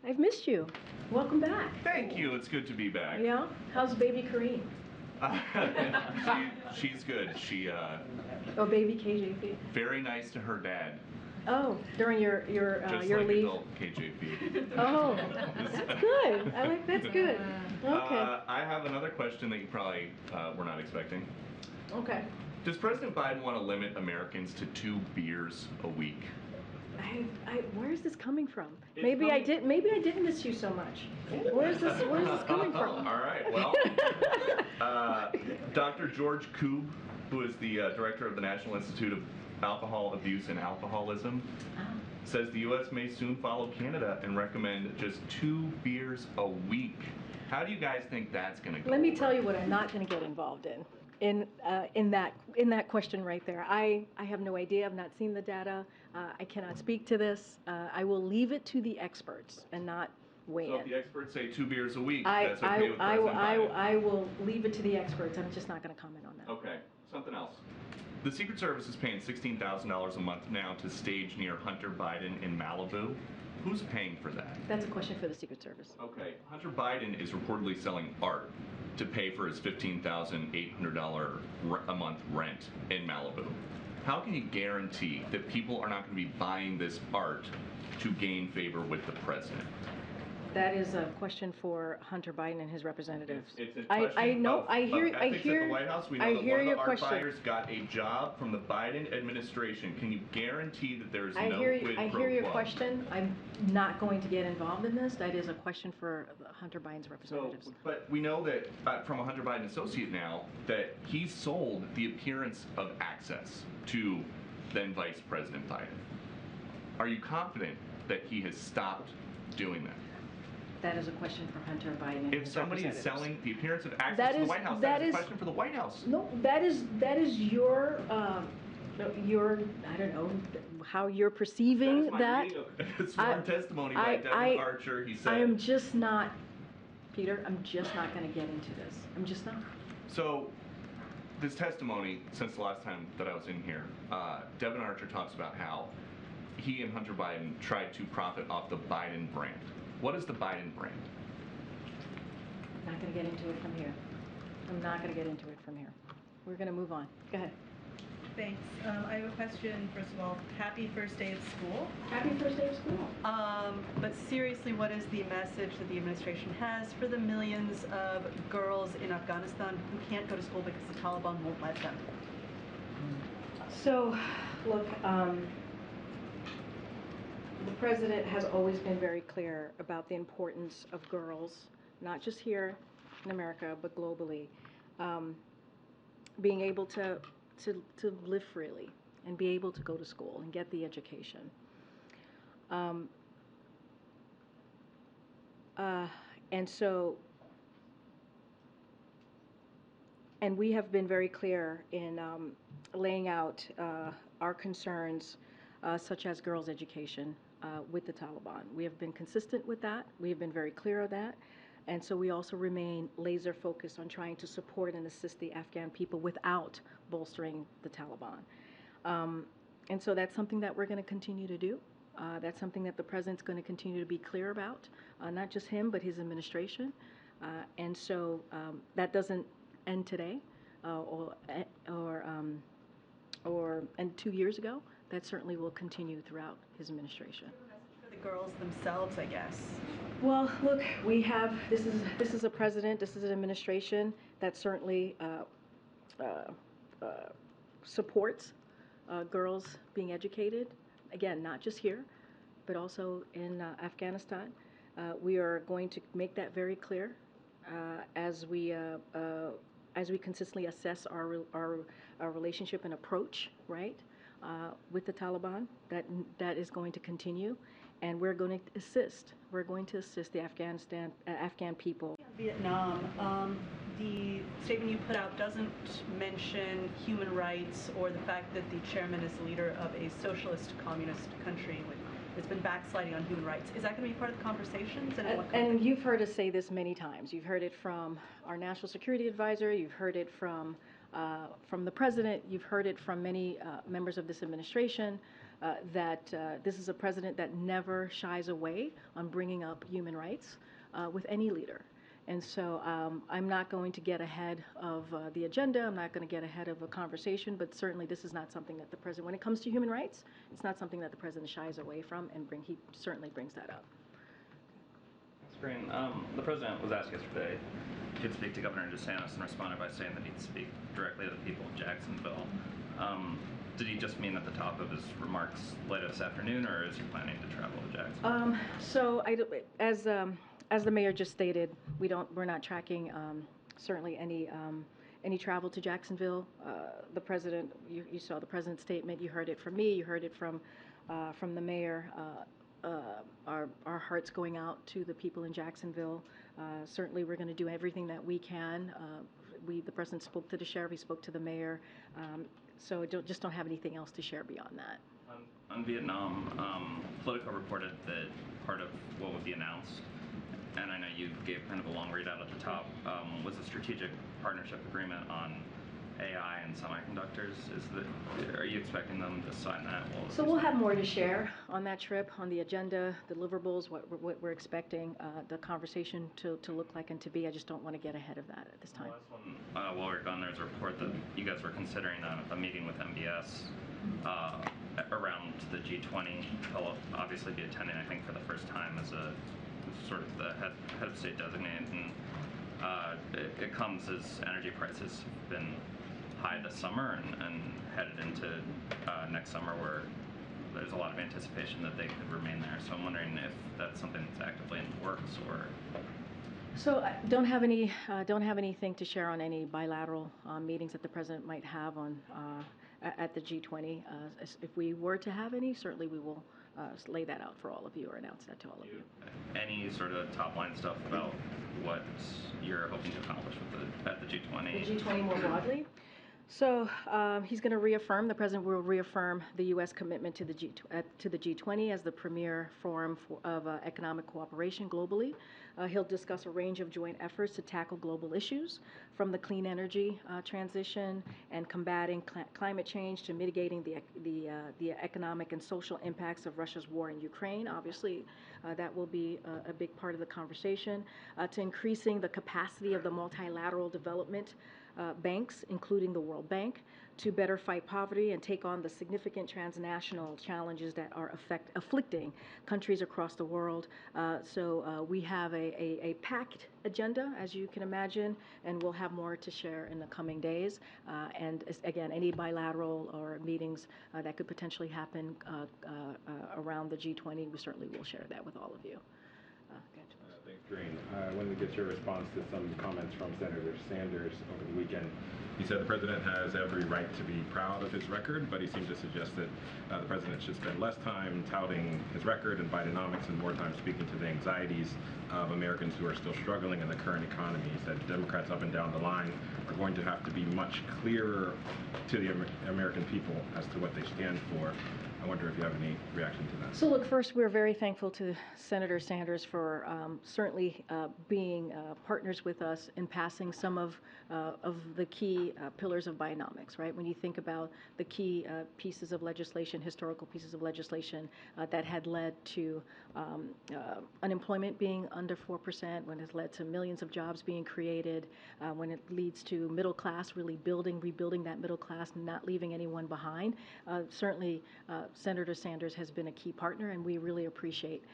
I've missed you. Welcome back. Thank you. It's good to be back. Yeah? How's baby Karine? She's good. She Oh, baby KJP. very nice to her dad. Oh, during your Just your like leave. adult KJP. Oh, that's good. I like that's good. Okay. I have another question that you probably were not expecting. Okay. Does President Biden want to limit Americans to 2 beers a week? Where is this coming from? It's Maybe I coming- didn't miss you so much. Where is this coming from? All right. Well, Dr. George Koob, who is the director of the National Institute of Alcohol Abuse and Alcoholism, says the U.S. may soon follow Canada and recommend just 2 beers a week. How do you guys think that's going to go? Let me tell you what I'm not going to get involved in that question right there. I have no idea. I've not seen the data. I cannot speak to this. I will leave it to the experts and not weigh So in. if the experts say 2 beers a week, that's okay with President Biden? I will leave it to the experts. I'm just not going to comment on that. Okay, something else. The Secret Service is paying $16,000 a month now to stage near Hunter Biden in Malibu. Who's paying for that? That's a question for the Secret Service. Okay, Hunter Biden is reportedly selling art to pay for his $15,800 a month rent in Malibu. How can you guarantee that people are not going to be buying this art to gain favor with the president? That is a question for Hunter Biden and his representatives. It's a I question know. of I hear. ethics I at hear. the White House. We know I that hear one of the your art question. buyers got a job from the Biden administration. Can you guarantee that there's no quid pro quo? I hear your question. I'm not going to get involved in this. That is a question for Hunter Biden's representatives. So, but we know that from a Hunter Biden associate now that he sold the appearance of access to then Vice President Biden. Are you confident that he has stopped doing that? That is a question for Hunter Biden and If his somebody is representatives. selling the appearance of access to the White House, that is a question for the White House. No, that is your I don't know how you're perceiving that. Sworn testimony by Devin Archer. He said. I am just not, Peter. I'm just not going to get into this. I'm just not. So, this testimony, since the last time that I was in here, Devin Archer talks about how he and Hunter Biden tried to profit off the Biden brand. What is the Biden brand? I'm not going to get into it from here. I'm not going to get into it from here. We're going to move on. Go ahead. Thanks. I have a question. First of all, happy first day of school. Happy first day of school. But seriously, what is the message that the administration has for the millions of girls in Afghanistan who can't go to school because the Taliban won't let them? So, look, the president has always been very clear about the importance of girls, not just here in America, but globally, being able to live freely and be able to go to school and get the education. And we have been very clear in laying out our concerns, such as girls' education, with the Taliban. We have been consistent with that. We have been very clear of that. And so we also remain laser focused on trying to support and assist the Afghan people without bolstering the Taliban. And so that's something that we're going to continue to do. That's something that the president's going to continue to be clear about, not just him, but his administration. And so that doesn't end today and 2 years ago. That certainly will continue throughout his administration. For the girls themselves, I guess. Well, look, we have, this is a president, this is an administration that certainly supports girls being educated. Again, not just here, but also in Afghanistan. We are going to make that very clear as we consistently assess our relationship and approach, right, with the Taliban. That is going to continue, and we're going to assist. We're going to assist the Afghan people. Vietnam, the statement you put out doesn't mention human rights or the fact that the chairman is the leader of a socialist communist country that's been backsliding on human rights. Is that going to be part of the conversations? And you've heard us say this many times. You've heard it from our national security advisor. You've heard it from the president. You've heard it from many members of this administration. that this is a president that never shies away on bringing up human rights with any leader. And so I'm not going to get ahead of the agenda. I'm not going to get ahead of a conversation, but certainly this is not something that the president, when it comes to human rights, it's not something that the president shies away from, and he certainly brings that up. Karine, the president was asked yesterday if he could speak to Governor DeSantis and responded by saying that he'd speak directly to the people of Jacksonville. Did he just mean at the top of his remarks later this afternoon, or is he planning to travel to Jacksonville? So as the mayor just stated, we're not tracking certainly any travel to Jacksonville. The president, you saw the president's statement. You heard it from me. You heard it from the mayor. Our hearts going out to the people in Jacksonville. Certainly, we're going to do everything that we can. The president spoke to the sheriff. He spoke to the mayor. So just don't have anything else to share beyond that. On Vietnam, Politico reported that part of what would be announced, and I know you gave kind of a long readout at the top, was a strategic partnership agreement on AI and semiconductors. Are you expecting them to sign that? So we'll have more to share on that trip, on the agenda, deliverables, what we're expecting the conversation to look like and to be. I just don't want to get ahead of that at this time. The last one, while we're gone, there's a report that you guys were considering a meeting with MBS around the G20. He'll obviously be attending, I think, for the first time as a sort of the head of state designate, and it comes as energy prices have been high this summer and headed into next summer, where there's a lot of anticipation that they could remain there. So I'm wondering if that's something that's actively in the works, or. So I don't have anything to share on any bilateral meetings that the president might have on at the G20. If we were to have any, certainly we will lay that out for all of you or announce that to all of you. Any sort of top line stuff about what you're hoping to accomplish at the G20? The G20 more broadly. So he's going to reaffirm, the president will reaffirm the U.S. commitment to the G20 as the premier forum of economic cooperation globally. He'll discuss a range of joint efforts to tackle global issues, from the clean energy transition and combating climate change to mitigating the economic and social impacts of Russia's war in Ukraine. Obviously, that will be a big part of the conversation, to increasing the capacity of the multilateral development banks, including the World Bank, to better fight poverty and take on the significant transnational challenges that are afflicting countries across the world. So we have a packed agenda, as you can imagine, and we'll have more to share in the coming days. And again, any bilateral or meetings that could potentially happen around the G20, we certainly will share that with all of you. Thanks, Karine. I wanted to get your response to some comments from Senator Sanders over the weekend. He said the president has every right to be proud of his record, but he seemed to suggest that the president should spend less time touting his record and Bidenomics and more time speaking to the anxieties of Americans who are still struggling in the current economy. He said Democrats up and down the line are going to have to be much clearer to the American people as to what they stand for. I wonder if you have any reaction to that. So look, first, we're very thankful to Senator Sanders for certainly being partners with us in passing some of the key pillars of Bidenomics, right? When you think about the key pieces of legislation, historical pieces of legislation that had led to unemployment being under 4%, when it led to millions of jobs being created, when it leads to middle class really rebuilding that middle class, not leaving anyone behind. Certainly, Senator Sanders has been a key partner, and we really appreciate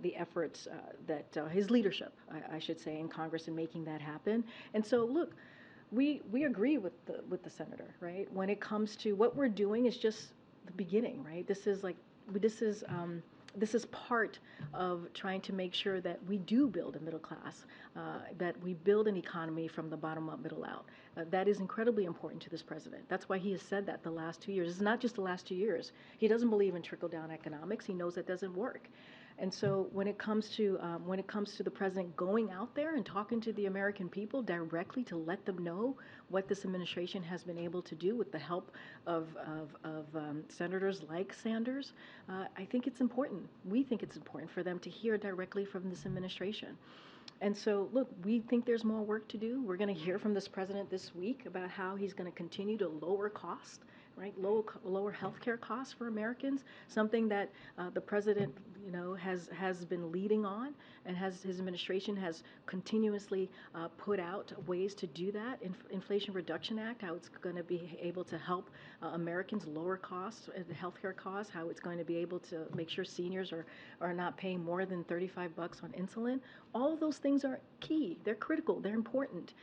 the efforts that his leadership, I should say, in Congress in making that happen. And so, look, we agree with the senator, right? When it comes to what we're doing is just the beginning, right? This is part of trying to make sure that we do build a middle class, that we build an economy from the bottom up, middle out. That is incredibly important to this president. That's why he has said that the last 2 years. It's not just the last 2 years. He doesn't believe in trickle-down economics. He knows that doesn't work. And so when it comes to the president going out there and talking to the American people directly to let them know what this administration has been able to do with the help of senators like Sanders, I think it's important. We think it's important for them to hear directly from this administration. And so, look, we think there's more work to do. We're going to hear from this president this week about how he's going to continue to lower costs right? Lower healthcare costs for Americans, something that the president, has been leading on, and his administration has continuously put out ways to do that. Inflation Reduction Act, how it's going to be able to help Americans lower costs, healthcare costs, how it's going to be able to make sure seniors are not paying more than $35 on insulin. All of those things are key. They're critical. They're important.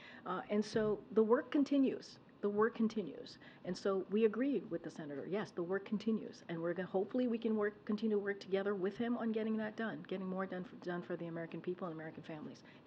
And so the work continues. The work continues. And so we agreed with the senator. Yes, the work continues. And we're going to, hopefully we can continue to work together with him on getting that done, getting more done for the American people and American families.